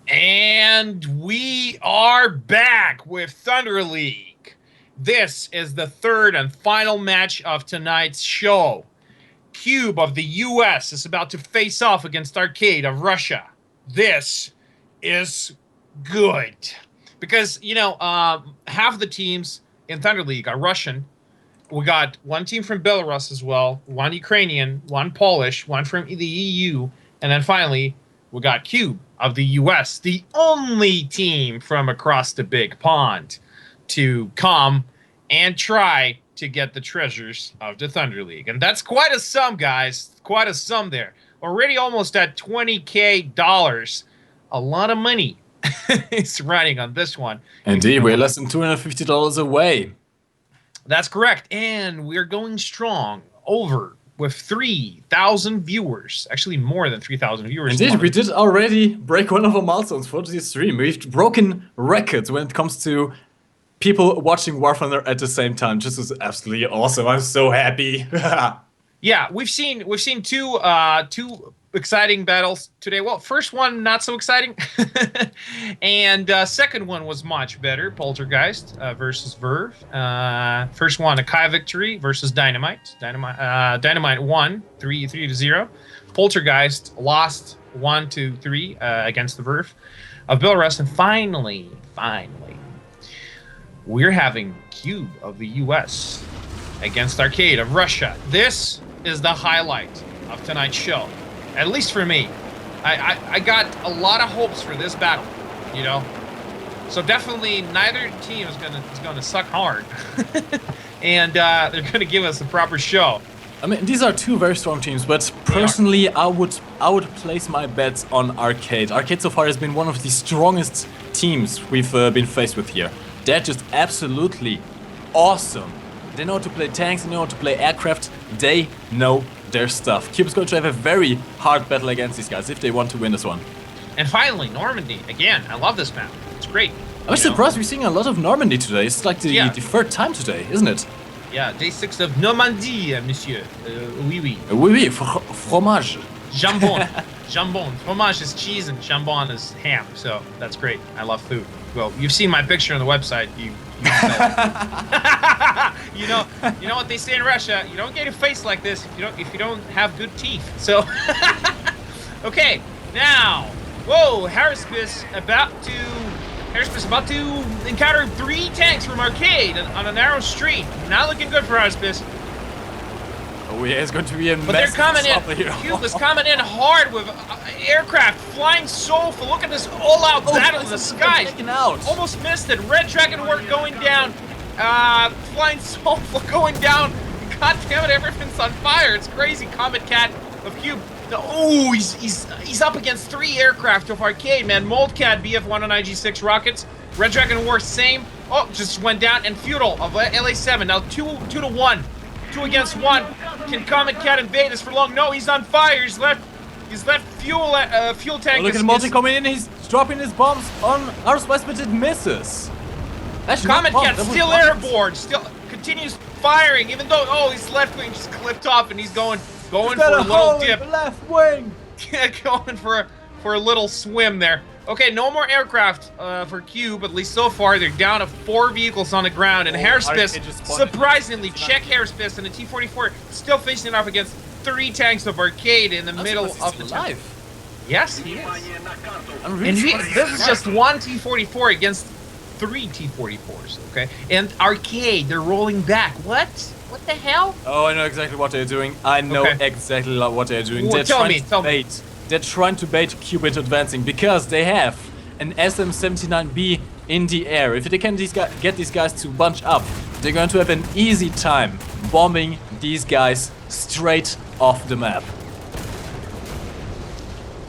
And we are back with Thunder League. This is the third and final match of tonight's show. Cube of the US is about to face off against Arcade of Russia. This is good. Because, half the teams in Thunder League are Russian. We got one team from Belarus as well, one Ukrainian, one Polish, one from the EU, and then finally, we got Cube of the US, the only team from across the big pond to come and try to get the treasures of the Thunder League. And that's quite a sum, guys. Quite a sum there. Already almost at $20,000. A lot of money is riding on this one. Indeed, we're less than $250 away. That's correct. And we're going strong over with 3,000 viewers. Actually, more than 3,000 viewers. Indeed, we did already break one of our milestones for this stream. We've broken records when it comes to people watching War Thunder at the same time. This is absolutely awesome. I'm so happy. Yeah, we've seen two exciting battles today. Well, first one not so exciting, and second one was much better. Poltergeist versus Verve. First one a Kai victory versus Dynamite. Dynamite won 3-0. Poltergeist lost 1-3 against the Verve of Belarus, and finally, we're having Cube of the US against Arcade of Russia. This is the highlight of tonight's show. At least for me. I got a lot of hopes for this battle, So definitely neither team is gonna suck hard. And they're gonna give us a proper show. I mean, these are two very strong teams, but personally I would place my bets on Arcade. Arcade so far has been one of the strongest teams we've been faced with here. They're just absolutely awesome. They know how to play tanks, they know how to play aircraft, they know their stuff. Cube is going to have a very hard battle against these guys if they want to win this one. And finally, Normandy. Again, I love this map. It's great. I'm surprised we're seeing a lot of Normandy today. It's like the third time today, isn't it? Yeah, day 6 of Normandy, monsieur. Oui. Oui, fromage. Jambon. Jambon. Fromage is cheese and jambon is ham, so that's great. I love food. Well, you've seen my picture on the website. You know what they say in Russia. You don't get a face like this if you don't have good teeth. So, okay, now, whoa, Harrispis about to encounter 3 tanks from Arcade on a narrow street. Not looking good for Harrispis. Oh yeah, it's going to be a But they're coming in. Cube is coming in hard with aircraft flying so full. Look at this all-out battle in the skies. Almost missed it. Red Dragon Work going down. Flying so full going down. God damn it, everything's on fire. It's crazy. Comet Cat of Cube. Oh, he's up against 3 aircraft of Arcade, man. Mold Cat BF-1 on IG-6 rockets. Red Dragon War, same. Oh, just went down. And Feudal of LA-7. Now 2-1. 2 against 1. Can Comet Cat invade us for long? No, he's on fire. He's left fuel tank. Oh, look at Multi coming in. He's dropping his bombs on our spice, but it misses. Comet Cat still airborne. Still continues firing, even though his left wing just clipped off and he's going for a little dip. Left wing. Going for a little swim there. Okay, no more aircraft for Cube, at least so far. They're down to 4 vehicles on the ground, and Harrispis, surprisingly, check Harrispis and the T-44 still facing off against 3 tanks of Arcade in the middle of the time. Yes, he is. And this is just 1 T-44 against 3 T-44s, okay? And Arcade, they're rolling back. What? What the hell? Oh, I know exactly what they're doing. Exactly what they're doing. Well, tell me. They're trying to bait Cube into advancing because they have an SM-79B in the air. If they can get these guys to bunch up, they're going to have an easy time bombing these guys straight off the map.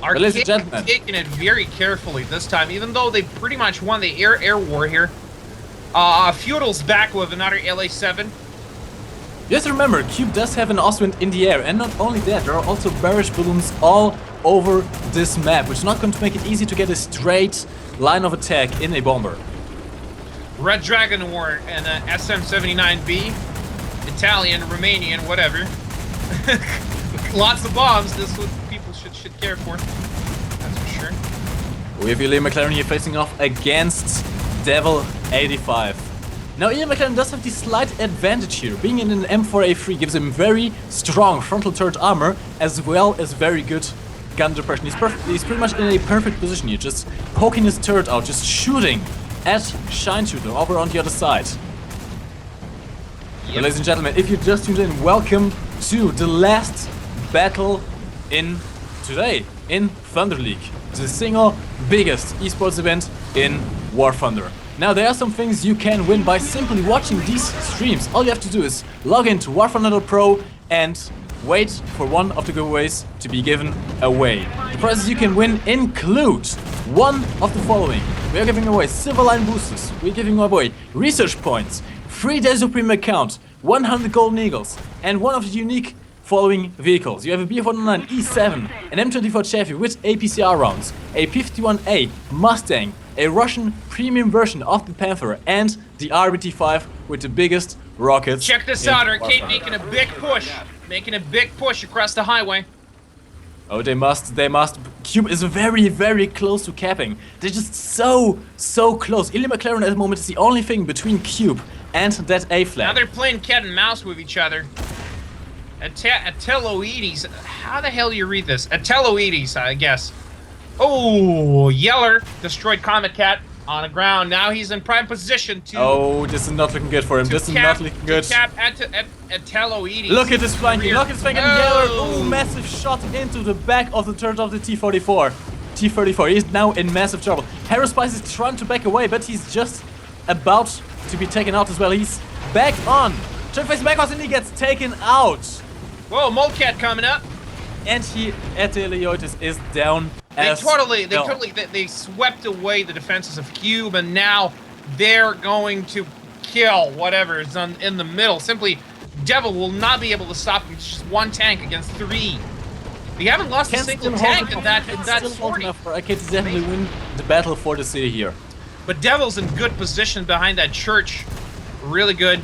Arcade taking it very carefully this time, even though they pretty much won the air war here. Feudal's back with another LA-7. Just remember, Cube does have an Ostwind in the air, and not only that, there are also barrage balloons all over this map, which is not going to make it easy to get a straight line of attack in a bomber. Red Dragon War and SM-79B, Italian, Romanian, whatever. Lots of bombs. This is what people should care for. That's for sure. We have Ilya McLaren here facing off against Devil 85. Now Ilya McLaren does have the slight advantage here. Being in an M4A3 gives him very strong frontal turret armor as well as very good gun depression. He's pretty much in a perfect position here, just poking his turret out, just shooting at Shine Shooter over on the other side. Well, ladies and gentlemen, if you just tuned in, welcome to the last battle in today in Thunder League, the single biggest esports event in War Thunder. Now there are some things you can win by simply watching these streams. All you have to do is log into Warthunder.pro and wait for one of the giveaways to be given away. The prizes you can win include one of the following. We are giving away Silver Line boosters, we're giving away research points, 3 days of premium account, 100 golden eagles, and one of the unique following vehicles. You have a BF-109 E7, an M24 Chevy with APCR rounds, a P-51A Mustang, a Russian premium version of the Panther, and the RBT-5 with the biggest rockets. Check this out, Arcade making a big push across the highway. Oh, they must. Cube is very, very close to capping. They're just so close. Ilya McLaren at the moment is the only thing between Cube and that A flag. Now they're playing cat and mouse with each other. Ateloides. How the hell do you read this? Ateloides, I guess. Oh, Yeller destroyed Comet Cat on the ground. Now he's in prime position to. Oh, this is not looking good for him. This is not looking good. Cap Ateloides. Look at this flanking. Look at this flanking. Yeller. Oh, massive shot into the back of the turret of the T-44. T-34. He's now in massive trouble. Spice is trying to back away, but he's just about to be taken out as well. He's back on. Turn face backwards and he gets taken out. Whoa, Molecat coming up. And Ateliotis is down. They swept away the defenses of Cube, and now they're going to kill whatever is in the middle. Simply, Devil will not be able to stop him. It's just one tank against 3. They haven't lost a single tank in that sortie. Enough for Arcade to definitely win the battle for the city here. But Devil's in good position behind that church. Really good.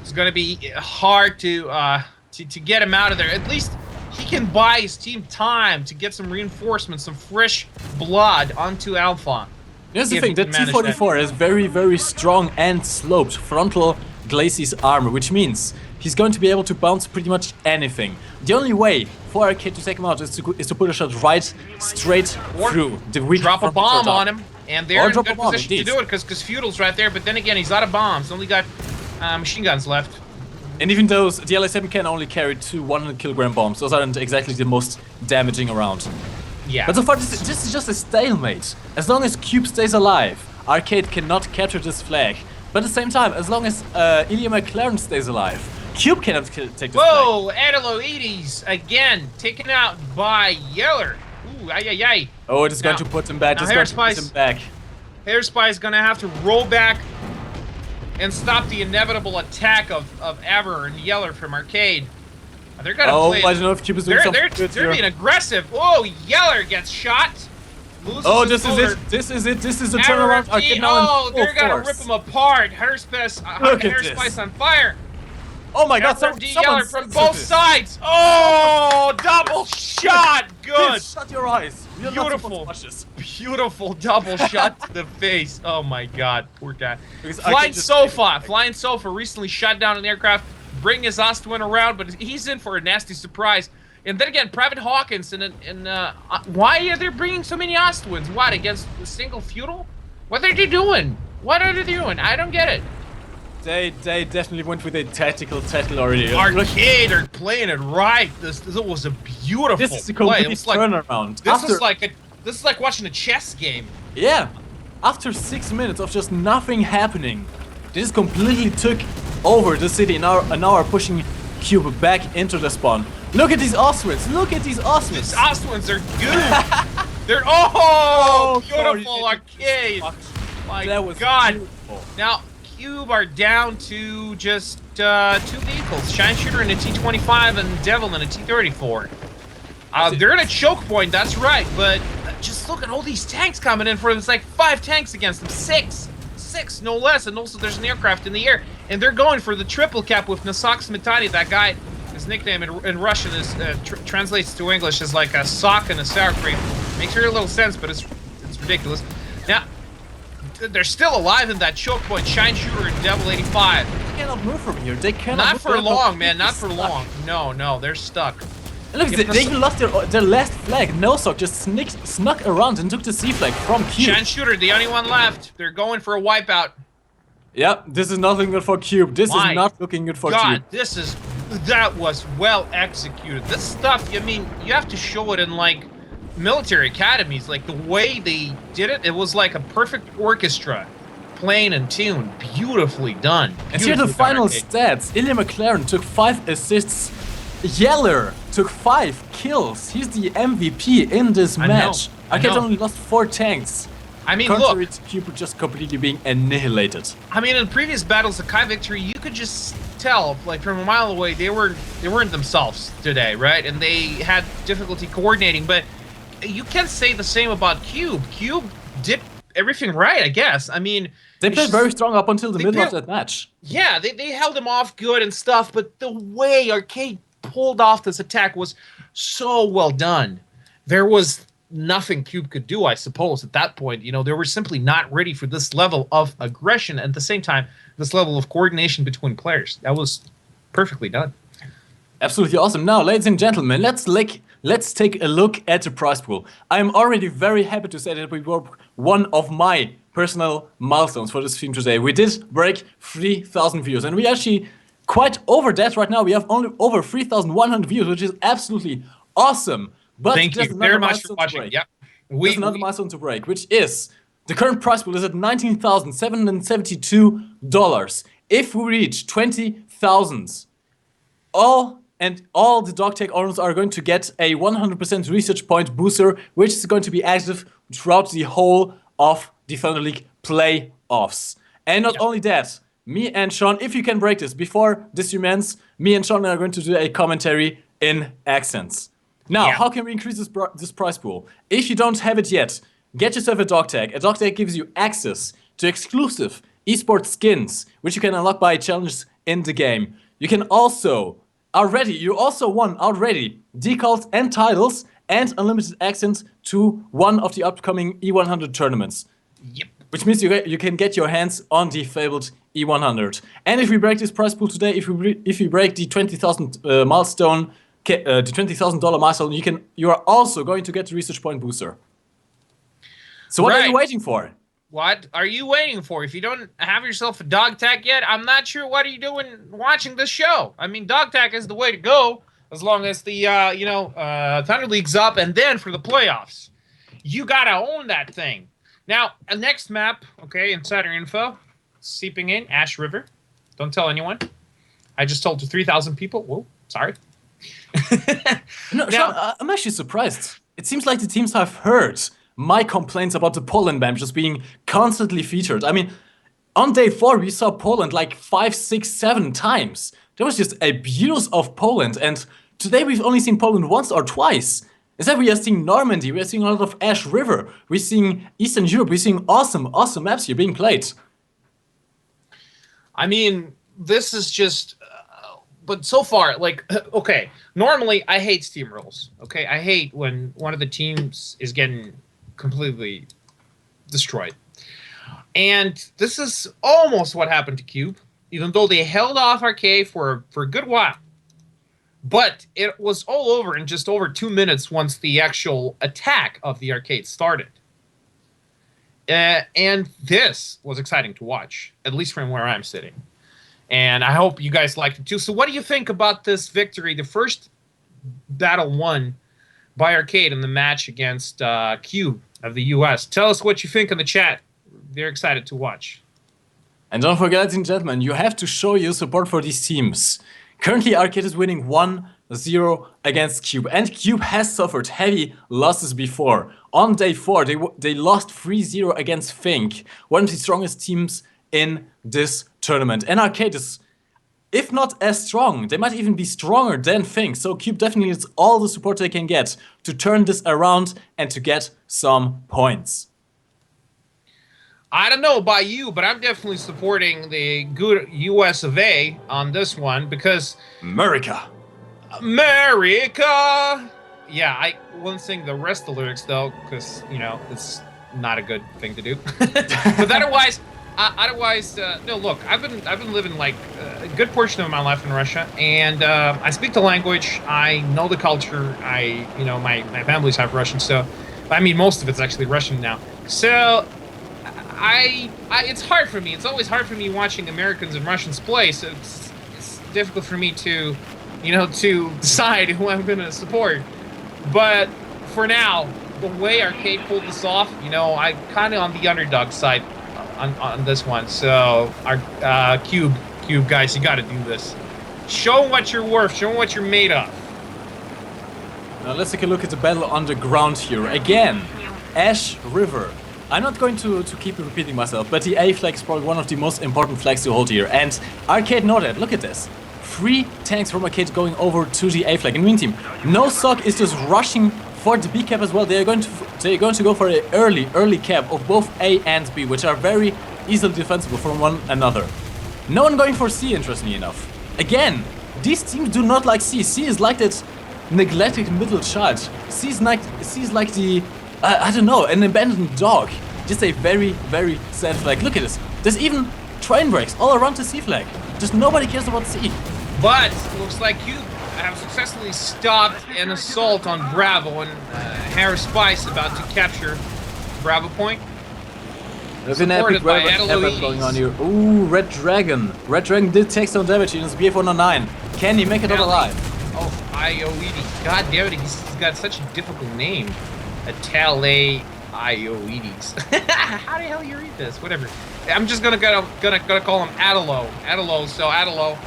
It's going to be hard to get him out of there. At least he can buy his team time to get some reinforcements, some fresh blood onto Alpha. Here's the thing, that T-44 has very, very strong and sloped frontal glacis armor, which means he's going to be able to bounce pretty much anything. The only way for Arcade to take him out is to put a shot right straight through the weak drop a bomb on him, and they're in a good position to do it because Feudal's right there, but then again, he's out of bombs. Only got machine guns left. And even those, the LA-7 can only carry 2 100-kilogram bombs. Those aren't exactly the most damaging around. Yeah. But so far, this is just a stalemate. As long as Cube stays alive, Arcade cannot capture this flag. But at the same time, as long as Ilya McLaren stays alive, Cube cannot take this flag. Whoa, Ateloides again taken out by Yeller. Ooh, ay. Oh, it is going to put him back. It's going to put him back. Hairspy is going to have to roll back and stop the inevitable attack of Ever and Yeller from Arcade. They're gonna play. I don't know if Cube is doing something good They're being aggressive. Whoa, Yeller gets shot. This is it. This is the turnaround. Arcade now they're gonna rip him apart. Hairspice on fire. Oh my God! Yeller from both sides. Oh, double shot. Good. Shut your eyes. Beautiful. Beautiful double shot to the face. Oh my God, poor guy. Flying Sofa recently shot down an aircraft, bringing his Ostwin around, but he's in for a nasty surprise. And then again, Private Hawkins why are they bringing so many Ostwins? What, against the single feudal? What are they doing? What are they doing? I don't get it. They definitely went with a tactical already. Arcade are playing it right. This was a beautiful play. This is a complete turnaround. This is like watching a chess game. Yeah. After 6 minutes of just nothing happening, they just completely took over the city and now are pushing Cube back into the spawn. Look at these Ostwins. Look at these Ostwins. These Ostwins are good. They're beautiful Arcade. My God. Beautiful. Now Cube are down to just 2 vehicles: Shine Shooter in a T-25 and Devil in a T-34. They're in a choke point, that's right, but just look at all these tanks coming in for them. It's like 5 tanks against them. 6 no less, and also there's an aircraft in the air, and they're going for the triple cap with Nasak Smetani. That guy, his nickname in Russian translates to English as like a sock and a sour cream. Makes very little sense, but it's ridiculous. Now, they're still alive in that choke point. Shine Shooter and Devil 85. They cannot move from here. They cannot Not move. for long, man. Not for long. No, they're stuck. And look, they even lost their last flag. Nosok just snuck around and took the C flag from Cube. Shine Shooter, the only one left. They're going for a wipeout. Yeah, this is nothing good for Cube. This is not looking good for Cube. That was well executed. This stuff, I mean, you have to show it in like military academies. Like the way they did it, it was like a perfect orchestra, playing in tune, beautifully done. And here are the final stats. Ilya McLaren took 5 assists. Yeller took 5 kills. He's the MVP in this match. Arcade only lost 4 tanks. I mean, contrary look, to Cube just completely being annihilated. I mean, in previous battles, the Kai victory, you could just tell, like from a mile away, they weren't themselves today, right? And they had difficulty coordinating. But you can't say the same about Cube. Cube did everything right, I guess. I mean, they played very strong up until the middle of that match. Yeah, they held him off good and stuff. But the way Arcade pulled off this attack was so well done. There was nothing Cube could do, I suppose, at that point. You know, they were simply not ready for this level of aggression, and at the same time, this level of coordination between players. That was perfectly done. Absolutely awesome. Now, ladies and gentlemen, let's take a look at the prize pool. I'm already very happy to say that we broke one of my personal milestones for this stream today. We did break 3,000 views, and we actually quite over that right now. We have only over 3,100 views, which is absolutely awesome. But thank you very much for watching. Yep. There's another milestone to break, which is the current prize pool is at $19,772. If we reach 20,000, all the dog tag owners are going to get a 100% research point booster, which is going to be active throughout the whole of the Thunder League playoffs. And not only that, me and Sean, if you can break this before this ends, me and Sean are going to do a commentary in accents. Now, how can we increase this prize pool? If you don't have it yet, get yourself a dog tag. A dog tag gives you access to exclusive esports skins, which you can unlock by challenges in the game. You can also you also won already decals and titles and unlimited access to one of the upcoming E100 tournaments. Yep. Which means you can get your hands on the fabled E100. And if we break this prize pool today, if we break the 20,000 milestone, the $20,000 milestone, you are also going to get the research point booster. So what are you waiting for? What are you waiting for? If you don't have yourself a dog tag yet, I'm not sure what are you doing watching this show. I mean, dog tag is the way to go as long as the Thunder League's up, and then for the playoffs, you gotta own that thing. Now, a next map, okay, insider info, seeping in Ash River. Don't tell anyone. I just told 3,000 people. Whoa, sorry. No, Sean, I'm actually surprised. It seems like the teams have heard my complaints about the Poland map just being constantly featured. I mean, on day 4, we saw Poland like 5, 6, 7 times. There was just abuse of Poland, and today we've only seen Poland once or twice. Instead, we are seeing Normandy, we are seeing a lot of Ash River, we're seeing Eastern Europe, we're seeing awesome maps here being played. I mean, this is just... but so far, like, okay, normally I hate steamrolls, okay? I hate when one of the teams is getting completely destroyed. And this is almost what happened to Cube, even though they held off Arcade for a good while. But it was all over in just over 2 minutes once the actual attack of the Arcade started. And this was exciting to watch, at least from where I'm sitting. And I hope you guys liked it too. So what do you think about this victory? The first battle won by Arcade in the match against Cube of the US. Tell us what you think in the chat. They're excited to watch. And don't forget, ladies and gentlemen, you have to show your support for these teams. Currently, Arcade is winning 1-0 against Cube. And Cube has suffered heavy losses before. On day 4, they lost 3-0 against Fink, one of the strongest teams in this tournament. And Arcade is, if not as strong, they might even be stronger than Fink. So Cube definitely needs all the support they can get to turn this around and to get some points. I don't know about you, but I'm definitely supporting the good US of A on this one because... America! Yeah, I won't sing the rest of the lyrics though, because, you know, it's not a good thing to do. But otherwise, no. Look, I've been living like a good portion of my life in Russia, and I speak the language. I know the culture. My family's half Russian, so I mean most of it's actually Russian now. So it's hard for me. It's always hard for me watching Americans and Russians play. So it's difficult for me to, to decide who I'm gonna support. But for now, the way Arcade pulled this off, I'm kind of on the underdog side on this one. So our Cube guys, you got to do this. Show 'em what you're worth. Show 'em what you're made of. Now let's take a look at the battle on the ground here again. Ash River. I'm not going to keep repeating myself, but the A flag is probably one of the most important flags to hold here. And Arcade know that. Look at this. 3 tanks from Arcade going over to the A flag. In mean team, No Sock is just rushing for the B cap as well. They're going to go for an early cap of both A and B, which are very easily defensible from one another. No one going for C, interestingly enough. Again, these teams do not like C. C is like that neglected middle child. C is like the I don't know, an abandoned dog. Just a very, very sad flag. Look at this. There's even train brakes all around the C flag. Just nobody cares about C. But it looks like you have successfully stopped an assault on Bravo, and Harris Spice about to capture Bravo Point. There's an epic effort going on here. Ooh, Red Dragon. Red Dragon did take some damage in his BF-109. Can he make it out alive? Oh, Ioides. God damn it, he's got such a difficult name. Atale Ioides. How the hell you read this? Whatever. I'm just gonna call him Adelo. So Adelo.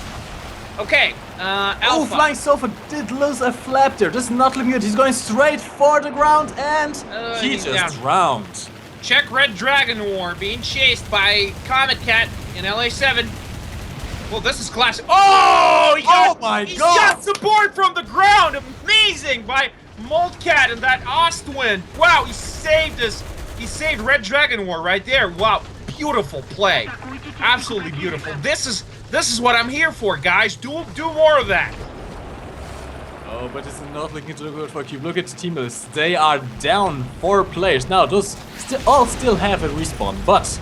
Okay, Alpha. Oh, Flying Sofa did lose a flap there. Just not looking good. He's going straight for the ground and he just drowned. Check Red Dragon War being chased by Comet Cat in LA7. Well, this is classic. Oh, he got support from the ground. Amazing by Moldcat and that Ostwind. Wow, he saved us. He saved Red Dragon War right there. Wow, beautiful play. Absolutely beautiful. This is what I'm here for, guys. Do more of that. Oh, but it's not looking too good for Cube. Look at the team list. They are down 4 players. Now, those all still have a respawn, but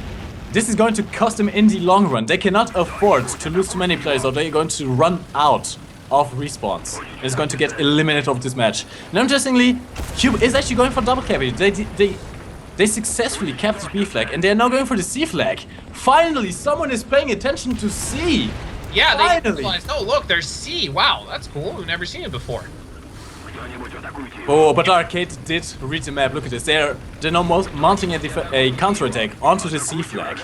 this is going to cost them in the long run. They cannot afford to lose too many players or they're going to run out of respawns. It's going to get eliminated of this match. Now, interestingly, Cube is actually going for double capping. They successfully capped the B flag and they're now going for the C flag. Finally, someone is paying attention to C. Yeah, they realized, oh look, there's C. Wow, that's cool. We've never seen it before. Oh, but Arcade did read the map. Look at this. They're now mounting a counterattack onto the C flag.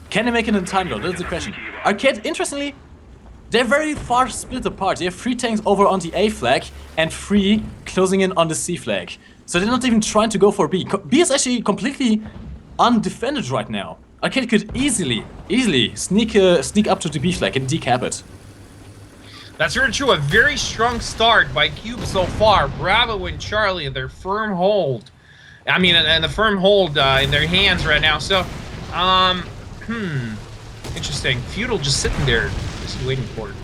Can they make it in time though? That's the question. Arcade, interestingly, they're very far split apart. They have 3 tanks over on the A flag and 3 closing in on the C flag. So they're not even trying to go for B. B is actually completely undefended right now. Arcade could easily sneak up to the B flag and decap it. That's very true. A very strong start by Cube so far. Bravo and Charlie, their firm hold. I mean, and the firm hold in their hands right now. So, interesting. Feudal just sitting there, just waiting for it.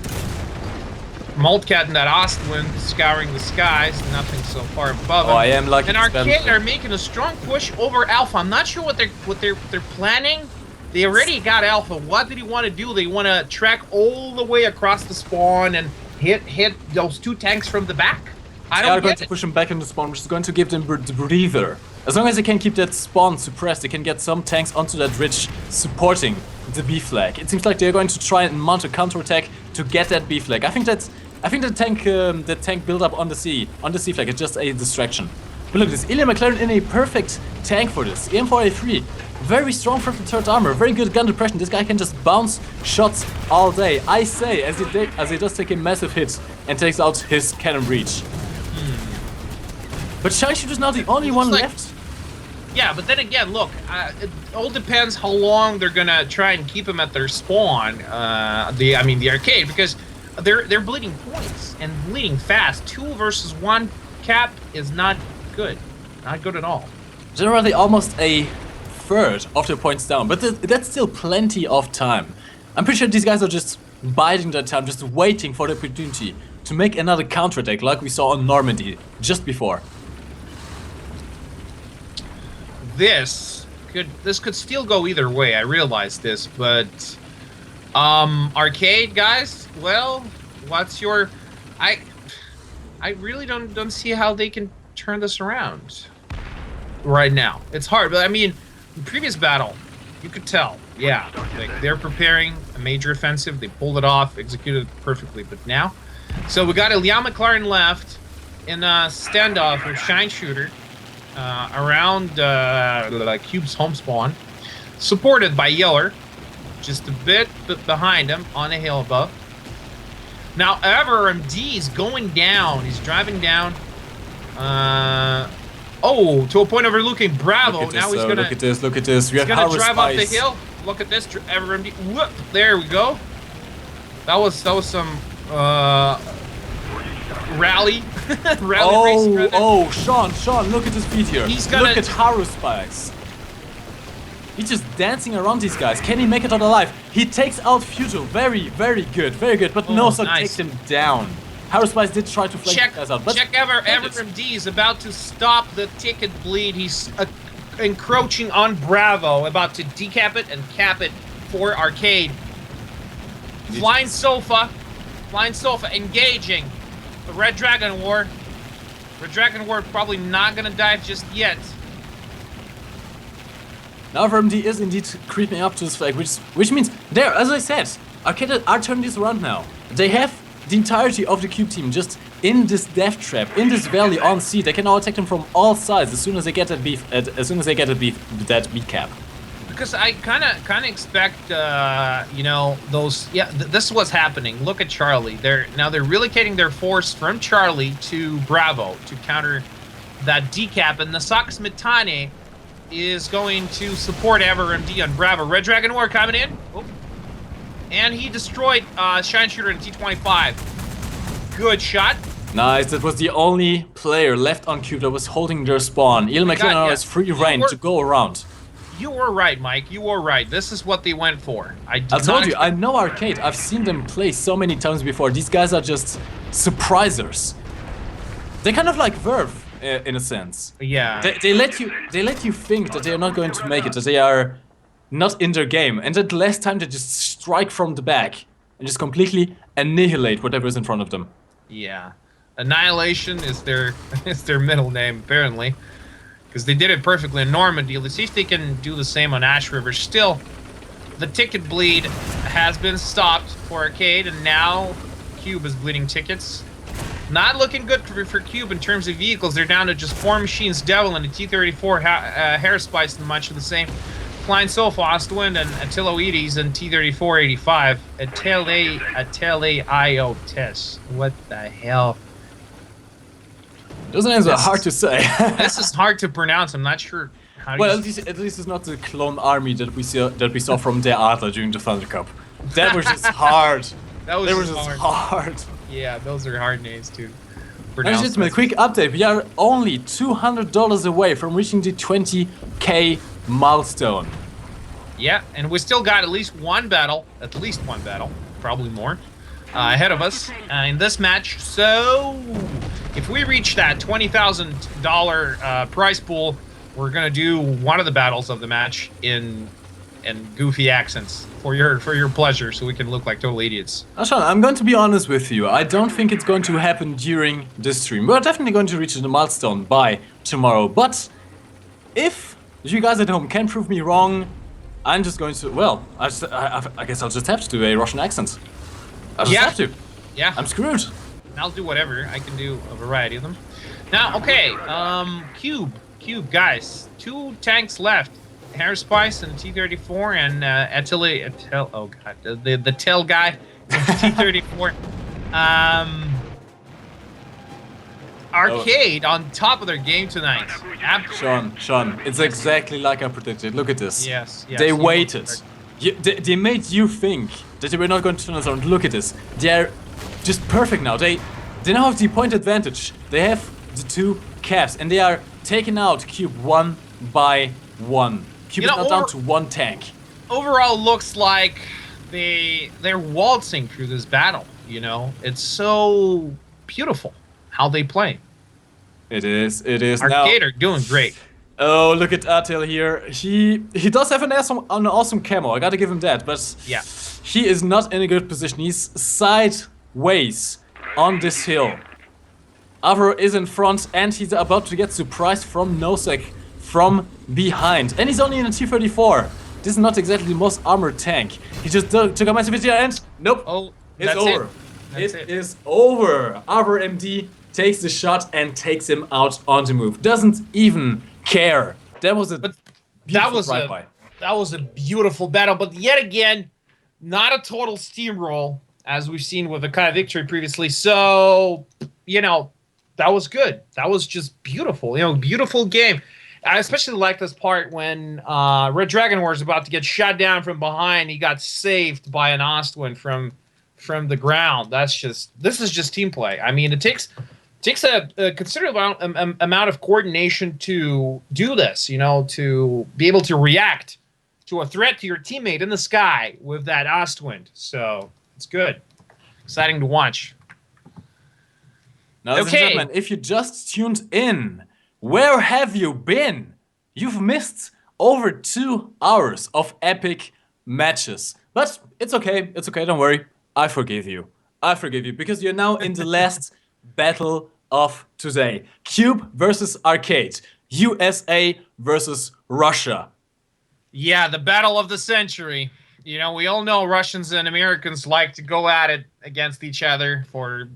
Moldcat and that Ostwind scouring the skies. Nothing so far above him. Oh, I am lucky. And Arcade are making a strong push over Alpha. I'm not sure what they're planning. They already got Alpha. What did he want to do? They want to track all the way across the spawn and hit those 2 tanks from the back. I don't get it. They are going to push them back in the spawn, which is going to give them the breather. As long as they can keep that spawn suppressed, they can get some tanks onto that ridge supporting the B flag. It seems like they're going to try and mount a counterattack to get that B flag. I think the tank build up on the C flag is just a distraction. But look at this, Ilya McLaren in a perfect tank for this. EM4A3, very strong from the 3rd armor, very good gun depression. This guy can just bounce shots all day. I say, as he does take a massive hit and takes out his cannon breach. But Shaishu is now the only one left. Yeah, but then again, look, it all depends how long they're gonna try and keep him at their spawn. The Arcade, because they're bleeding points and bleeding fast. 2 versus 1 cap is not good. Not good at all. Generally almost a third of the points down, but that's still plenty of time. I'm pretty sure these guys are just biding their time, just waiting for the opportunity to make another counterattack like we saw on Normandy just before. This could still go either way. I realize this, but Arcade guys, well, what's your I really don't see how they can turn this around right now. It's hard, but I mean, in the previous battle, you could tell, yeah, like they're preparing a major offensive. They pulled it off, executed it perfectly. But now, so we got Ilya McLaren left in a standoff with Shine Shooter around Cube's home spawn, supported by Yeller, just a bit behind him on a hill above. Now, MD is going down. He's driving down. Oh, to a point overlooking Bravo. Now he's gonna look at this. Look at this. We he's have gonna Harvest drive up the Spice. hill. Look at this. MD. Whoop! There we go. That was some rally racing. Right there. Oh, Sean, look at this speed here. He's gonna look at Harvest Spice. He's just dancing around these guys. Can he make it out alive? He takes out Future. Very, very good. Very good. But no, takes him down. Harvest Spice did try to flank the guys out. But MD is about to stop the ticket bleed. He's encroaching on Bravo, about to decap it and cap it for Arcade. Flying Sofa engaging the Red Dragon War. Red Dragon War probably not gonna die just yet. Now MD is indeed creeping up to this flag, which means there, as I said, Arcade are turning this around now. They have the entirety of the Cube team just in this death trap, in this valley on sea. They can now attack them from all sides as soon as they get that beat cap. Because I kind of expect, you know, those. Yeah, this is what's happening. Look at Charlie. They're relocating their force from Charlie to Bravo to counter that decap, and the Sox Mitane is going to support MD on Bravo. Red Dragon War coming in. Oh. And he destroyed Shine Shooter in T25. Good shot. Nice, that was the only player left on Cube that was holding their spawn. Ilya McLaren has free reign to go around. You were right, Mike. You were right. This is what they went for. I told you, I know Arcade. I've seen them play so many times before. These guys are just surprisers. They're kind of like Verve. In a sense, yeah. They let you think that they are not going to make it, that they are not in their game, and at the last time they just strike from the back and just completely annihilate whatever is in front of them. Yeah, Annihilation is their middle name apparently, because they did it perfectly in Normandy. Let's see if they can do the same on Ash River. Still, the ticket bleed has been stopped for Arcade, and now Cube is bleeding tickets. Not looking good for Cube in terms of vehicles. They're down to just 4 machines, Devil, and a T-34 Hair Spice, and much of the same. Flying Sofa, Ostwind, and Attiloides, and T-34 85. Atele Tess. What the hell? Those names are hard to say. This is hard to pronounce. I'm not sure how. Well, at least it's not the clone army that we saw from Der Adler during the Thunder Cup. That was just hard. That was just hard. Yeah, those are hard names too. Ladies and gentlemen, a quick update. We are only $200 away from reaching the 20k milestone. Yeah, and we still got at least one battle, probably more, ahead of us in this match. So, if we reach that $20,000 prize pool, we're gonna do one of the battles of the match in goofy accents for your pleasure, so we can look like total idiots. Sean, I'm going to be honest with you. I don't think it's going to happen during this stream. We're definitely going to reach the milestone by tomorrow. But if you guys at home can prove me wrong, I'm just going to. Well, I guess I'll just have to do a Russian accent. I just have to. Yeah. I'm screwed. I'll do whatever. I can do a variety of them. Now, okay. Cube, guys. 2 tanks left. Hair Spice and T-34 and oh god, the tail guy, T-34. Arcade on top of their game tonight. Sean, it's exactly like I predicted. Look at this. Yes. They waited. They made you think that they were not going to turn us around. Look at this. They're just perfect now. They now have the point advantage. They have the 2 caps and they are taking out Cube one by one. Cube is now down to 1 tank. Overall, looks like they're waltzing through this battle. You know, it's so beautiful how they play. It is. Arcade are doing great. Oh, look at Attil here. He does have an awesome camo. I gotta give him that, but Yeah. he is not in a good position. He's sideways on this hill. Avro is in front, and he's about to get surprised from Nosek from behind. And he's only in a T-34. This is not exactly the most armored tank. He just took a massive hit here, and nope. Oh, it's that's over. It is over. Avro MD takes the shot and takes him out on the move. Doesn't even care. That was a beautiful drive-by. That was a beautiful battle, but yet again, not a total steamroll, as we've seen with the Kai victory previously. So, that was good. That was just beautiful. Beautiful game. I especially like this part when Red Dragon was about to get shot down from behind. He got saved by an Ostwind from the ground. This is just team play. I mean, it takes a considerable amount of coordination to do this. To be able to react to a threat to your teammate in the sky with that Ostwind. So it's good, exciting to watch. Now, ladies and gentlemen, if you just tuned in, where have you been? You've missed over 2 hours of epic matches. But it's okay, don't worry. I forgive you. Because you're now in the last battle of today. Cube versus Arcade. USA versus Russia. Yeah, the battle of the century. We all know Russians and Americans like to go at it against each other for,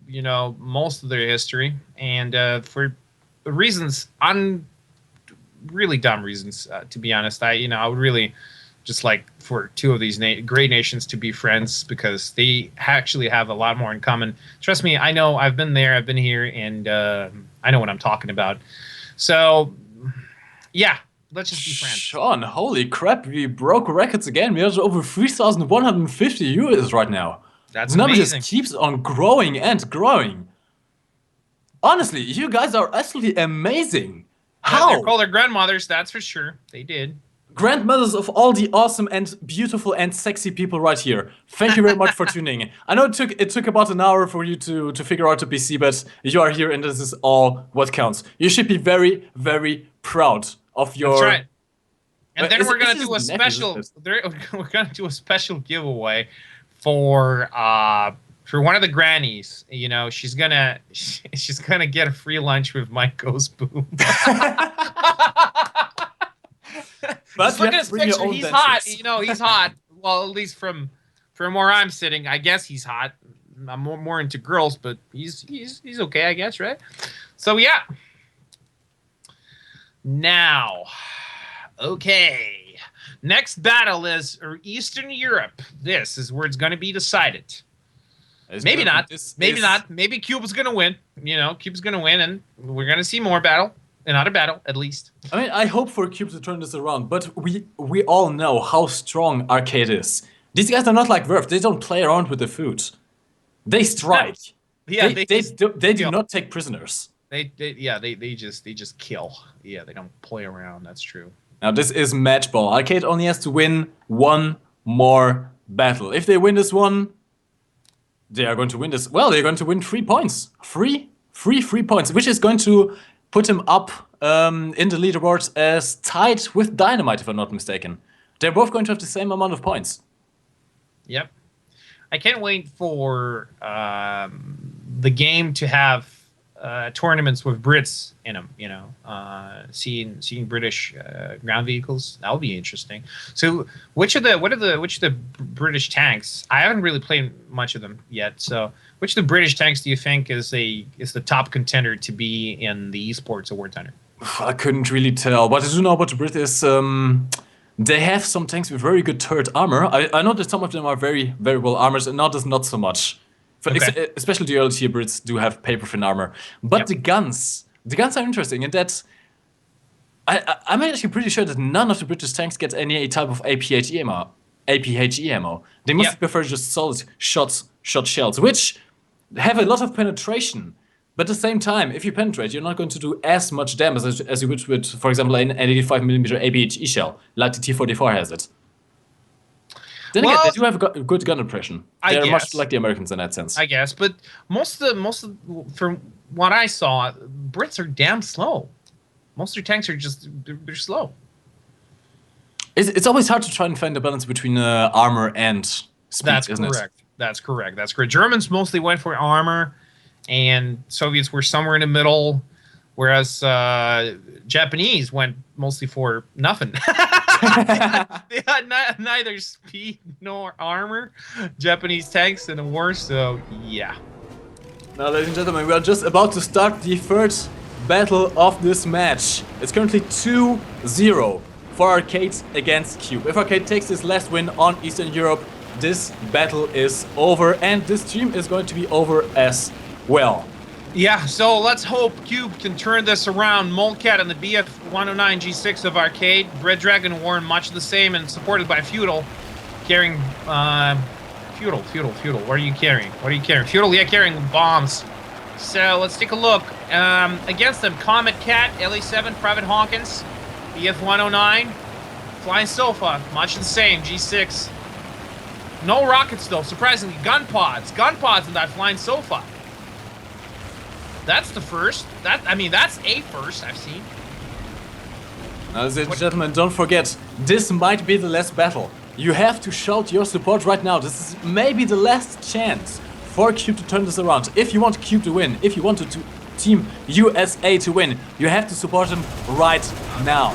most of their history. And for reasons, really dumb reasons, to be honest. I would really just like for two of these great nations to be friends because they actually have a lot more in common. Trust me, I know. I've been there, I've been here, and I know what I'm talking about. So, yeah. Let's just be friends. Sean, holy crap, we broke records again. We are over 3,150 US right now. That's the number amazing. just keeps on growing and growing. Honestly, you guys are absolutely amazing. How? They call their grandmothers, that's for sure. They did. Grandmothers of all the awesome and beautiful and sexy people right here. Thank you very much for tuning in. I know it took about an hour for you to figure out the PC, but you are here and this is all what counts. You should be very, very proud of your... That's right. And then we're gonna do a special. We're gonna do a special giveaway for one of the grannies. She's gonna get a free lunch with Mike Goes Boom. But look at his picture. He's hot. He's hot. Well, at least from where I'm sitting, I guess he's hot. I'm more into girls, but he's okay, I guess, right? So yeah. Now, okay. Next battle is Eastern Europe. This is where it's going to be decided. Maybe not. Maybe not. Maybe Cuba's going to win. Cuba's going to win, and we're going to see more battle. Another battle, at least. I mean, I hope for Cube to turn this around, but we all know how strong Arcade is. These guys are not like Verve. They don't play around with the food. They strike. Yeah, they do not take prisoners. They just kill. Yeah, they don't play around. That's true. Now this is match ball. Arcade only has to win one more battle. If they win this one, they are going to win this. Well, they're going to win 3 points. Free points, which is going to put him up in the leaderboards as tied with Dynamite, if I'm not mistaken. They're both going to have the same amount of points. Yep. I can't wait for the game to have tournaments with Brits in them. Seeing British ground vehicles, that'll be interesting. So, which of the British tanks? I haven't really played much of them yet. So, which of the British tanks do you think is the top contender to be in the esports of Warthunder? I couldn't really tell. What I do know about the Brits is they have some tanks with very good turret armor. I know that some of them are very, very well armored, and others not so much. Okay. Especially the early tier Brits do have paper thin armor. But the guns are interesting in that I'm actually pretty sure that none of the British tanks get any type of APHE ammo. They must prefer just solid shot shells, which have a lot of penetration. But at the same time, if you penetrate, you're not going to do as much damage as you would with, for example, an 85mm APHE shell, like the T-44 has it. Then again, they do have a good gun impression. They're much like the Americans in that sense. I guess, but most of from what I saw, Brits are damn slow. Most of their tanks are just they're slow. It's always hard to try and find a balance between armor and speed, That's isn't correct. it? That's correct. That's correct. Germans mostly went for armor, and Soviets were somewhere in the middle, whereas Japanese went mostly for nothing. They had neither speed nor armor. Japanese tanks in the war, so yeah. Now, ladies and gentlemen, we are just about to start the third battle of this match. It's currently 2-0 for Arcade against Cube. If Arcade takes his last win on Eastern Europe, this battle is over, and this stream is going to be over as well. Yeah, so let's hope Cube can turn this around. Molcat and the BF-109 G6 of Arcade. Red Dragon Warren much the same and supported by Feudal. Carrying, Feudal. What are you carrying? Feudal, yeah, carrying bombs. So let's take a look. Against them, Comet Cat, LA7, Private Hawkins, BF-109, Flying Sofa, much the same, G6. No rockets though, surprisingly. Gun pods in that Flying Sofa. That's the first. That's a first I've seen. Now, ladies and gentlemen, don't forget, this might be the last battle. You have to shout your support right now. This is maybe the last chance for Cube to turn this around. If you want Cube to win, if you want Team USA to win, you have to support them right now.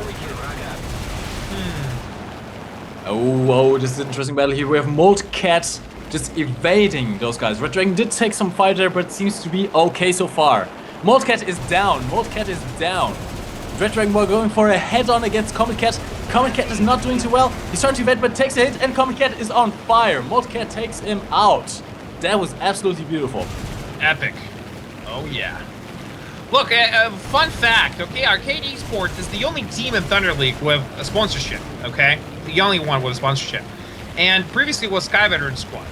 Oh, this is an interesting battle here. We have Molcat just evading those guys. Red Dragon did take some fight there, but seems to be okay so far. Molcat is down. Red Dragon Boy going for a head-on against Comet Cat. Comet Cat is not doing too well. He's trying to evade, but takes a hit, and Comet Cat is on fire. Molcat takes him out. That was absolutely beautiful. Epic. Oh, yeah. Look, fun fact, okay? Arcade Esports is the only team in Thunder League with a sponsorship, okay? The only one with a sponsorship. And previously was Sky Veteran Squad.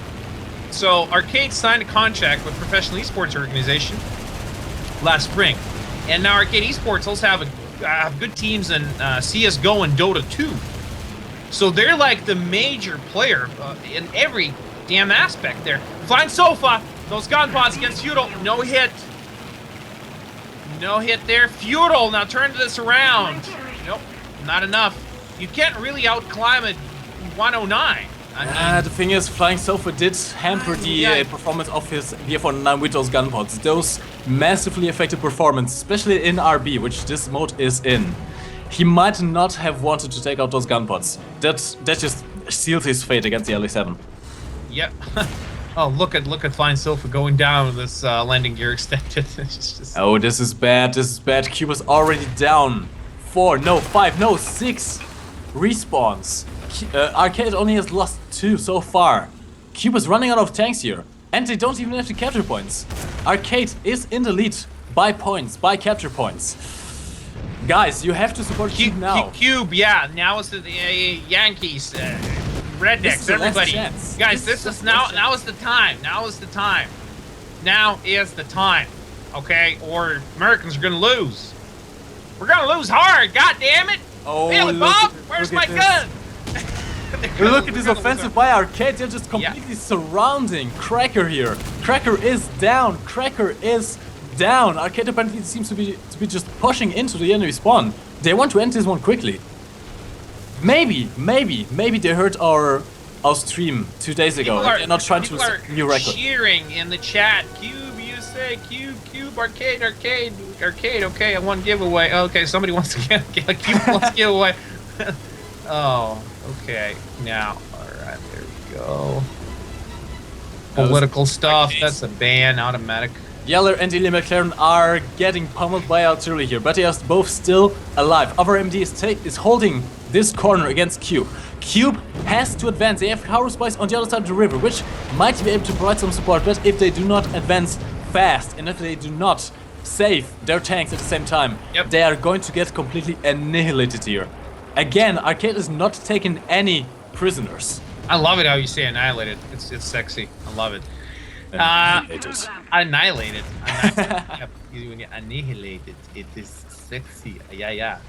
So Arcade signed a contract with Professional Esports Organization last spring. And now Arcade Esports also have good teams in CSGO and Dota 2. So they're like the major player in every damn aspect there. Flying Sofa, those gun pods against Feudal, no hit. No hit there. Feudal, now turn this around. Nope, not enough. You can't really outclimb a 109. The thing is, Flying Sofa did hamper the performance of his BF-109 with those gun pods. Those massively affected performance, especially in RB, which this mode is in. He might not have wanted to take out those gun pods. That just sealed his fate against the LA7. Yep. Oh, look at Flying Sofa going down with this landing gear extended. Oh, this is bad. Cube is already down. 4, no, 5, no, 6 respawns. Arcade only has lost 2 so far. Cube is running out of tanks here. And they don't even have the capture points. Arcade is in the lead by points, by capture points. Guys, you have to support Cube now. Cube, yeah. Now it's the Yankees, Rednecks, everybody. Guys, now is the time. Now is the time. Okay? Or Americans are gonna lose. We're gonna lose hard, god damn it! Oh, hey, Bob, where's my gun? Look at this offensive by Arcade. They're just completely surrounding Cracker here. Cracker is down. Arcade apparently seems to be just pushing into the enemy spawn. They want to end this one quickly. Maybe they heard our stream 2 days ago. They're not trying to set a new record. Cheering in the chat. Cube, you say Cube, Arcade. Okay, I want giveaway. Okay, somebody wants to get a Cube wants giveaway. Oh, okay. Now, alright, there we go. Political stuff, that's a ban, automatic. Yeller and Ilya McLaren are getting pummeled by artillery here, but they are both still alive. Our MD is holding this corner against Cube. Cube has to advance. They have Haru Spice on the other side of the river, which might be able to provide some support, but if they do not advance fast, and if they do not save their tanks at the same time, they are going to get completely annihilated here. Again, Arcade is not taking any prisoners. I love it how you say annihilated. It's sexy. I love it. Annihilated. Annihilated. It is sexy. Yeah,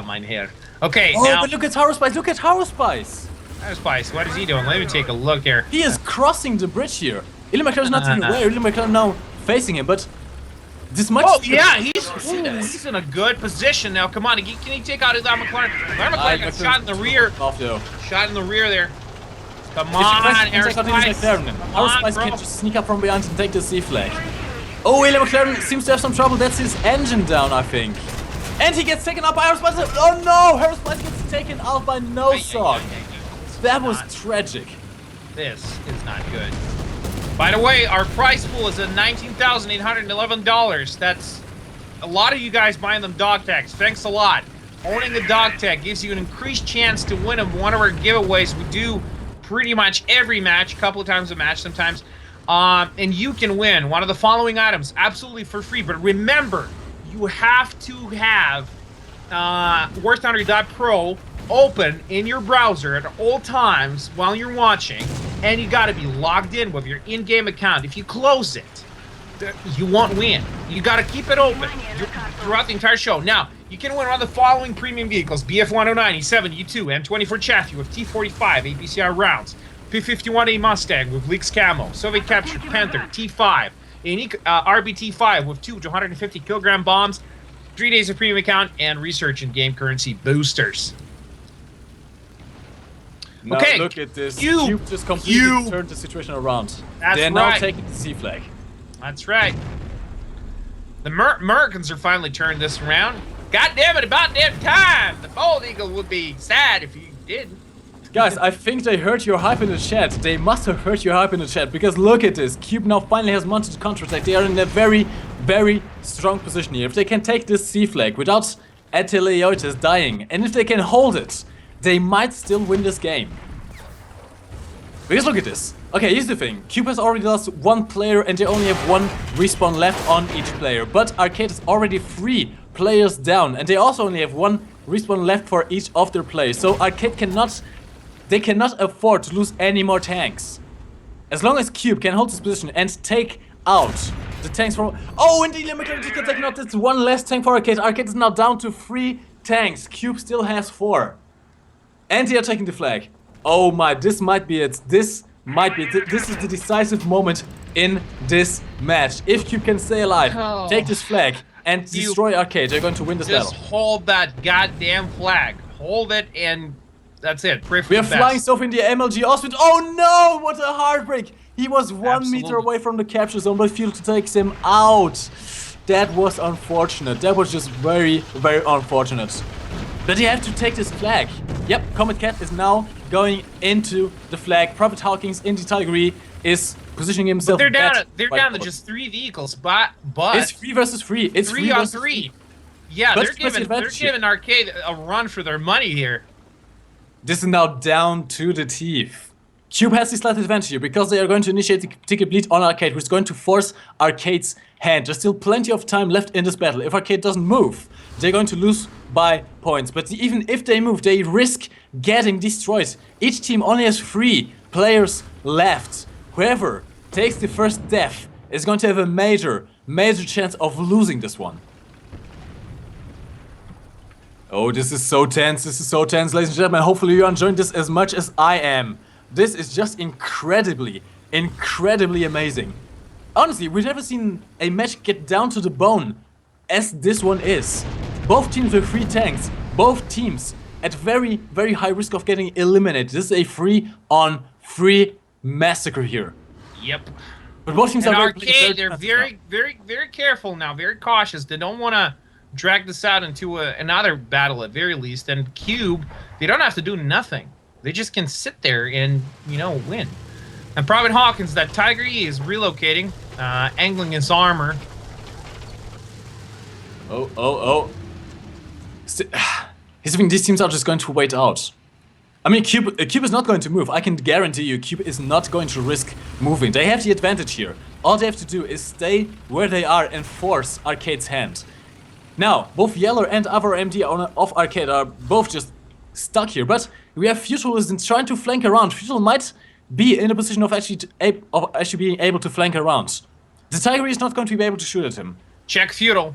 mein Herr. Okay, now. But look at Haru Spice. Haru Spice, what is he doing? Let me take a look here. He is crossing the bridge here. Ilya McLaren is not even aware. Ilya McLaren now facing him, but This much. Oh yeah, he's in a good position now. Come on, can he take out that McLaren? McLaren got shot in the rear. Shot in the rear there. Come on, Aerospace. Aerospace can just sneak up from behind and take the C flag. Oh, William McLaren seems to have some trouble. That's his engine down, I think. And he gets taken out by Aerospace. Oh no, Aerospace gets taken out by Nosog. That was tragic. This is not good. By the way, our prize pool is at $19,811. That's a lot of you guys buying them dog tags. Thanks a lot. Owning a dog tag gives you an increased chance to win them. One of our giveaways we do pretty much every match, a couple of times a match sometimes. And you can win one of the following items absolutely for free. But remember, you have to have Warthunder.pro open in your browser at all times while you're watching, and you got to be logged in with your in-game account. If you close it, you won't win. You got to keep it open throughout the entire show. Now, you can win one of the following premium vehicles: BF-109, E7, U2, M24 Chaffee with T45 APCR rounds, P-51A Mustang with Leaks Camo, Soviet Captured Panther T5, an RBT-5 with 2 to 150 kilogram bombs, 3 days of premium account, and research and game currency boosters. Now okay, look at this. Cube just completely turned the situation around. They're now taking the C flag. That's right. The Americans are finally turned this around. God damn it, about damn time! The Bald Eagle would be sad if you didn't. Guys, I think they heard your hype in the chat. They must have heard your hype in the chat, because look at this. Cube now finally has mounted the counter-attack. They are in a very, very strong position here. If they can take this C flag without Ateliottis dying, and if they can hold it, they might still win this game. Because look at this. Okay, here's the thing. Cube has already lost one player and they only have one respawn left on each player. But Arcade is already 3 players down and they also only have one respawn left for each of their players. So Arcade cannot afford to lose any more tanks. As long as Cube can hold this position and take out the tanks from... Oh, and the McLaren just got taken out. That's one less tank for Arcade. Arcade is now down to 3 tanks. Cube still has 4. And they are taking the flag. Oh my, this might be it. This might be it. This is the decisive moment in this match. If Cube can stay alive, take this flag and destroy Arcade, they're going to win this battle. Just hold that goddamn flag. Hold it and that's it. Pray for we are flying so in the MLG Oswald. Oh no, what a heartbreak. He was 1 meter away from the capture zone, but Field takes him out. That was unfortunate. That was just very, very unfortunate. But they have to take this flag. Yep, Comet Cat is now going into the flag. Prophet Hawkins in the Tigery is positioning himself. But they're down to just 3 vehicles, but it's 3 versus 3. It's 3 on 3. Yeah, they're giving Arcade a run for their money here. This is now down to the teeth. Cube has the slight advantage here because they are going to initiate the ticket bleed on Arcade, which is going to force Arcade's hand. There's still plenty of time left in this battle. If Arcade doesn't move, they're going to lose by points. But even if they move, they risk getting destroyed. Each team only has 3 players left. Whoever takes the first death is going to have a major, major chance of losing this one. Oh, this is so tense. This is so tense, ladies and gentlemen. Hopefully you are enjoying this as much as I am. This is just incredibly, incredibly amazing. Honestly, we've never seen a match get down to the bone as this one is. Both teams with 3 tanks. Both teams at very, very high risk of getting eliminated. This is a 3-on-3 massacre here. Yep. But both teams are Arcade, they're very, very careful now. Very cautious. They don't want to drag this out into another battle at very least. And Cube, they don't have to do nothing. They just can sit there and, you know, win. And Prophet Hawkins, that Tiger E is relocating, angling his armor. Oh. He's thinking these teams are just going to wait out. I mean, Cube is not going to move. I can guarantee you Cube is not going to risk moving. They have the advantage here. All they have to do is stay where they are and force Arcade's hand. Now, both Yellow and other MD of Arcade are both just stuck here, but we have Futural is trying to flank around. Futural might be in a position of actually being able to flank around. The Tiger is not going to be able to shoot at him. Check Feudal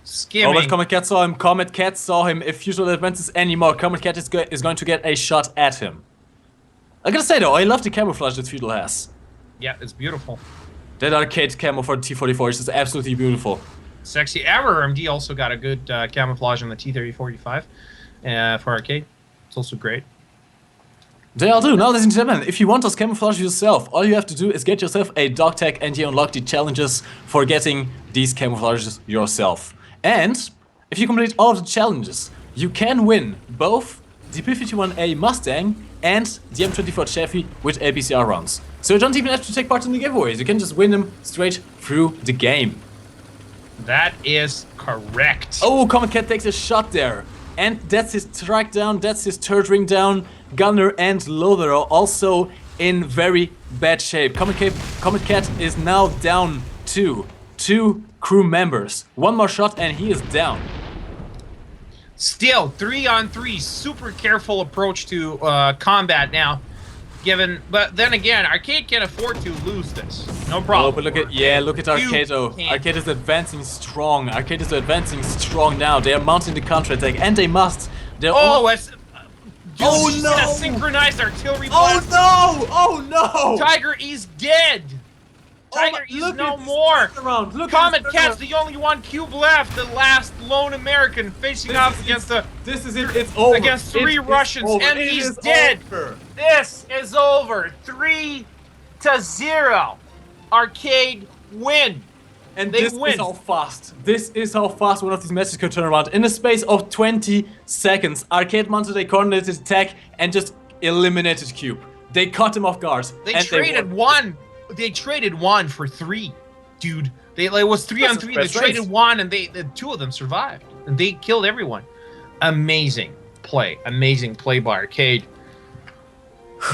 skimming. Oh, but Comet Cat saw him. Comet Cat saw him. If Futural advances anymore, Comet Cat is going to get a shot at him. I gotta say though, I love the camouflage that Feudal has. Yeah, it's beautiful. That arcade camo for the T-44 is just absolutely beautiful. Sexy. Our RMD also got a good camouflage on the T-30-45 for arcade. It's also great. They all do. Now, ladies and gentlemen, if you want those camouflage yourself, all you have to do is get yourself a dog tag and you unlock the challenges for getting these camouflages yourself. And if you complete all of the challenges, you can win both the P-51A Mustang and the M24 Chevy with APCR rounds. So you don't even have to take part in the giveaways, you can just win them straight through the game. That is correct. Oh, Comet Cat takes a shot there. And that's his strike down, that's his third ring down. Gunner and Loader are also in very bad shape. Comet Cat is now down to 2 crew members. One more shot and he is down. Still, 3-on-3, super careful approach to combat now. But then again, Arcade can afford to lose this. No problem. Oh, but look at Arcade. Arcade is advancing strong. Arcade is advancing strong now. They are mounting the counterattack, and they must. They're Oh no! Synchronized artillery blast. Oh no! Tiger is dead. Tiger is no more. Comet Cat's the only one cube left. The last lone American facing off against This is it. It's over. Against 3 Russians, and he's dead. Over. This is over. 3-0. Arcade win. And this is how fast. This is how fast one of these matches can turn around. In the space of 20 seconds, Arcade mounted a coordinated attack and just eliminated Cube. They caught him off guard. They traded one. They traded 1 for 3, dude. It was 3-on-3. They traded 1, and the 2 of them survived, and they killed everyone. Amazing play by Arcade.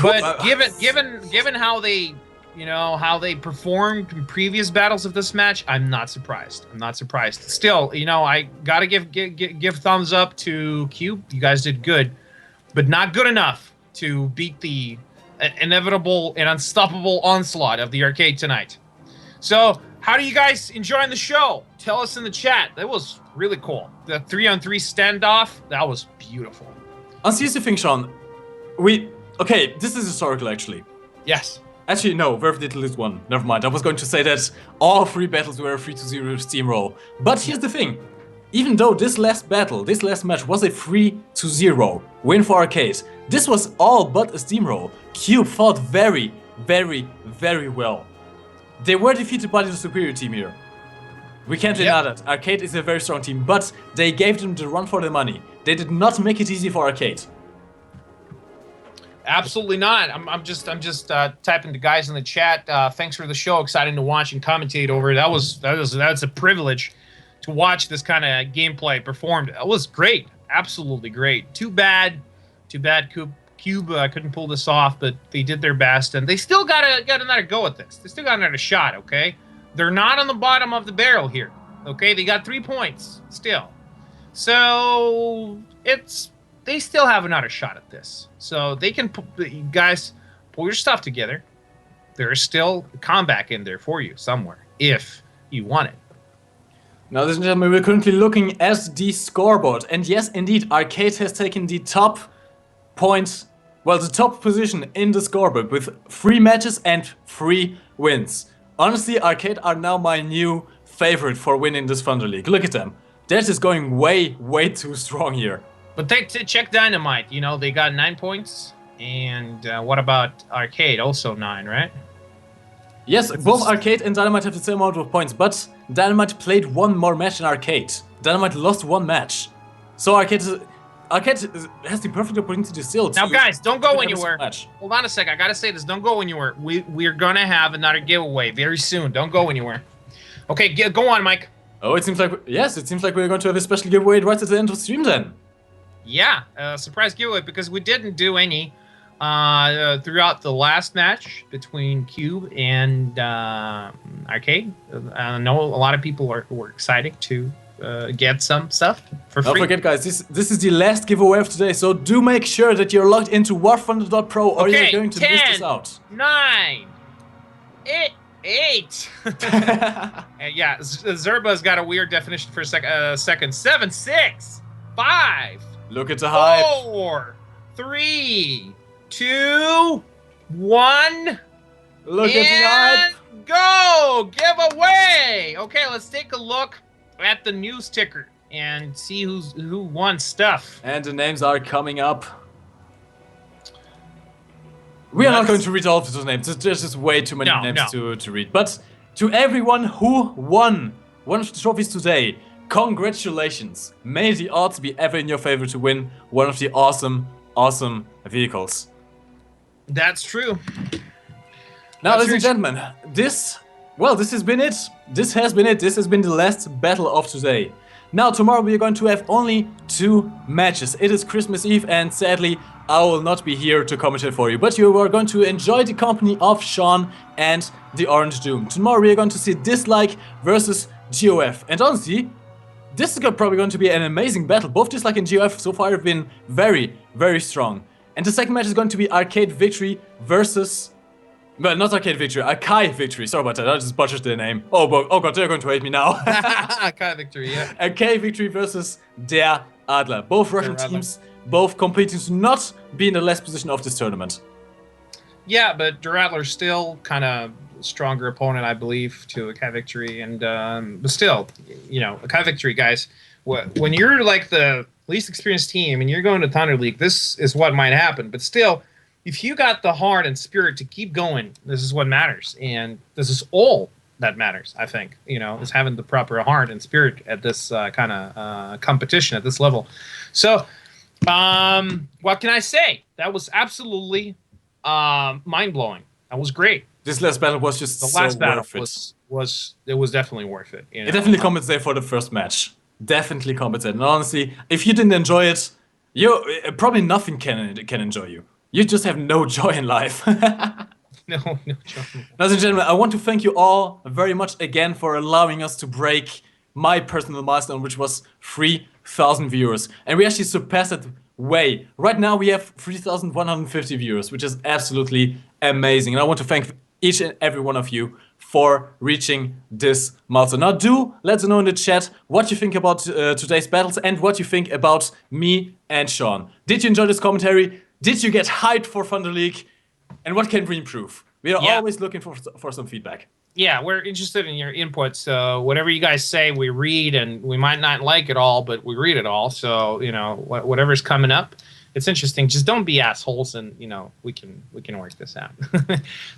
But given how they, how they performed in previous battles of this match, I'm not surprised. Still, I gotta give thumbs up to Cube. You guys did good, but not good enough to beat the inevitable and unstoppable onslaught of the Arcade tonight. So, how do you guys enjoying the show? Tell us in the chat. That was really cool. The 3-on-3 standoff, that was beautiful. Here's the thing, Sean. Okay, this is historical, actually. Yes. Actually, no, Verve did lose 1. Never mind. I was going to say that all 3 battles were a 3-0 steamroll. But here's the thing. Even though this last match was a 3-0 win for Arcade, this was all but a steamroll. Cube fought very, very, very well. They were defeated by the superior team here. We can't deny that. Arcade is a very strong team, but they gave them the run for their money. They did not make it easy for Arcade. Absolutely not. I'm just typing to guys in the chat. Thanks for the show. Exciting to watch and commentate over. That's a privilege to watch this kind of gameplay performed. It was great. Absolutely great. Too bad Cube couldn't pull this off, but they did their best, and they still got another go at this. They still got another shot, okay? They're not on the bottom of the barrel here, okay? They got 3 points still. So, they still have another shot at this. So, they can, guys, pull your stuff together. There is still a comeback in there for you somewhere, if you want it. Now, ladies and gentlemen, we're currently looking at the scoreboard. And yes, indeed, Arcade has taken the top position in the scoreboard with 3 matches and 3 wins. Honestly, Arcade are now my new favorite for winning this Thunder League. Look at them. They're just going way, way too strong here. But check Dynamite. They got 9 points. And what about Arcade? Also 9, right? Yes, both Arcade and Dynamite have the same amount of points, but Dynamite played 1 more match than Arcade. Dynamite lost 1 match. So Arcade has the perfect opportunity to steal. Now, guys, don't go anywhere. Hold on a sec. I gotta say this. Don't go anywhere. We're gonna have another giveaway very soon. Don't go anywhere. Okay, go on, Mike. Oh, it seems like we're going to have a special giveaway right at the end of the stream then. Yeah, surprise giveaway because we didn't do any throughout the last match between Cube and Arcade. I know a lot of people were excited to get some stuff for free. Don't forget, guys, this is the last giveaway of today, so do make sure that you're logged into Warthunder.pro or you're going to miss this out. 9, 8. Yeah, Zerba's got a weird definition for a second. 7, 6, 5. Look at the hype. 4, 3, 2, 1. Look at the hype. go! Giveaway! Okay, let's take a look at the news ticker and see who won stuff. And the names are coming up. We are not going to read all of those names. There's just way too many names to read. But to everyone who won one of the trophies today, congratulations. May the odds be ever in your favor to win one of the awesome, awesome vehicles. That's true. Now, ladies and gentlemen, this has been it. This has been it. This has been the last battle of today. Now, tomorrow we are going to have only 2 matches. It is Christmas Eve, and sadly, I will not be here to commentate for you. But you are going to enjoy the company of Sean and the Orange Doom. Tomorrow we are going to see Dislike versus GOF. And honestly, this is probably going to be an amazing battle. Both Dislike and GOF so far have been very, very strong. And the second match is going to be Arcade Victory versus... Well, not Arcade Victory, Akai Victory. Sorry about that, I just butchered their name. Oh god, they're going to hate me now. Akai Victory, yeah. Akai Victory versus Der Adler. Both Russian teams, both competing to not be in the last position of this tournament. Yeah, but Der Adler's still kind of stronger opponent, I believe, to Akai Victory. And but still, you know, Akai Victory, guys, when you're like the least experienced team and you're going to Thunder League, this is what might happen. But still, if you got the heart and spirit to keep going, this is what matters. And this is all that matters, I think, you know, is having the proper heart and spirit at this kind of competition at this level. So, what can I say? That was absolutely mind-blowing. That was great. This last battle was just the last battle worth it. was definitely worth it. You know? It definitely compensated for the first match. Definitely compensated. And honestly, if you didn't enjoy it, you probably nothing can enjoy you. You just have no joy in life. No joy. Ladies and gentlemen, I want to thank you all very much again for allowing us to break my personal milestone, which was 3,000 viewers. And we actually surpassed it way. Right now we have 3,150 viewers, which is absolutely amazing. And I want to thank each and every one of you for reaching this milestone. Now do let us know in the chat what you think about today's battles and what you think about me and Sean. Did you enjoy this commentary? Did you get hyped for Thunder League? And what can we improve? We are always looking for some feedback. Yeah, we're interested in your input. So whatever you guys say, we read, and we might not like it all, but we read it all. So, you know, whatever's coming up, it's interesting. Just don't be assholes, and, you know, we can work this out.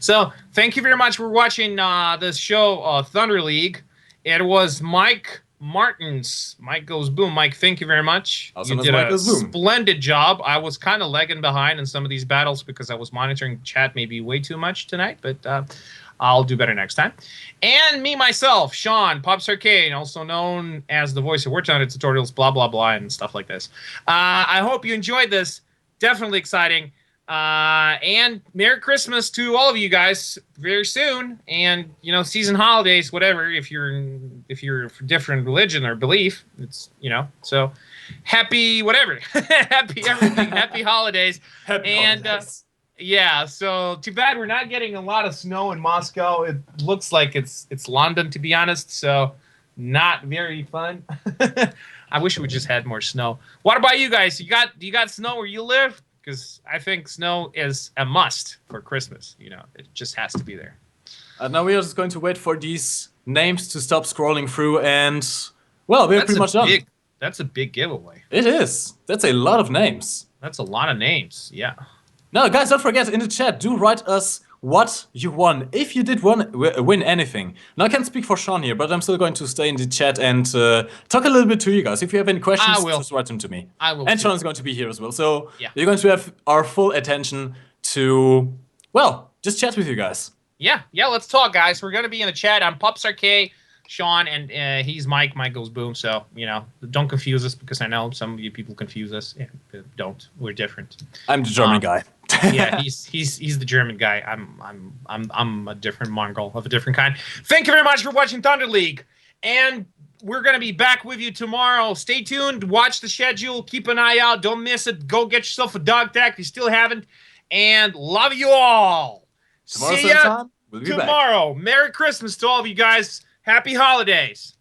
So thank you very much for watching this show, Thunder League. It was Mike Martins. Mike Goes Boom. Mike, thank you very much. Also you did a splendid job. I was kind of lagging behind in some of these battles because I was monitoring chat maybe way too much tonight, but I'll do better next time. And me, myself, Sean, Pops Arcade, also known as the voice of Warthunder tutorials, blah, blah, blah, and stuff like this. I hope you enjoyed this. Definitely exciting. And Merry Christmas to all of you guys very soon. And, you know, season holidays, whatever, if you're for different religion or belief, it's, you know, so happy whatever. Happy everything. Happy holidays. Happy holidays. Yeah, so too bad we're not getting a lot of snow in Moscow. It looks like it's London, to be honest, so not very fun. I wish we just had more snow. What about you guys? Do you got snow where you live? Because I think snow is a must for Christmas. You know, it just has to be there. Now we are just going to wait for these names to stop scrolling through, and well, we're pretty much done. That's a big giveaway. It is. That's a lot of names. That's a lot of names. Yeah. Now, guys, don't forget, in the chat, do write us what you won, if you did win anything. Now, I can't speak for Sean here, but I'm still going to stay in the chat and talk a little bit to you guys. If you have any questions, just write them to me. I will. And Sean is going to be here as well, so you're going to have our full attention to, well, just chat with you guys. Yeah, let's talk, guys. We're going to be in the chat. I'm Pops Arcade, Sean, and he's Mike. Mike Goes Boom, so, you know, don't confuse us, because I know some of you people confuse us. Yeah, don't. We're different. I'm the German guy. Yeah, he's the German guy. I'm a different Mongol of a different kind. Thank you very much for watching Thunder League, and we're gonna be back with you tomorrow. Stay tuned. Watch the schedule. Keep an eye out. Don't miss it. Go get yourself a dog tag if you still haven't. And love you all. See ya tomorrow. Merry Christmas to all of you guys. Happy holidays.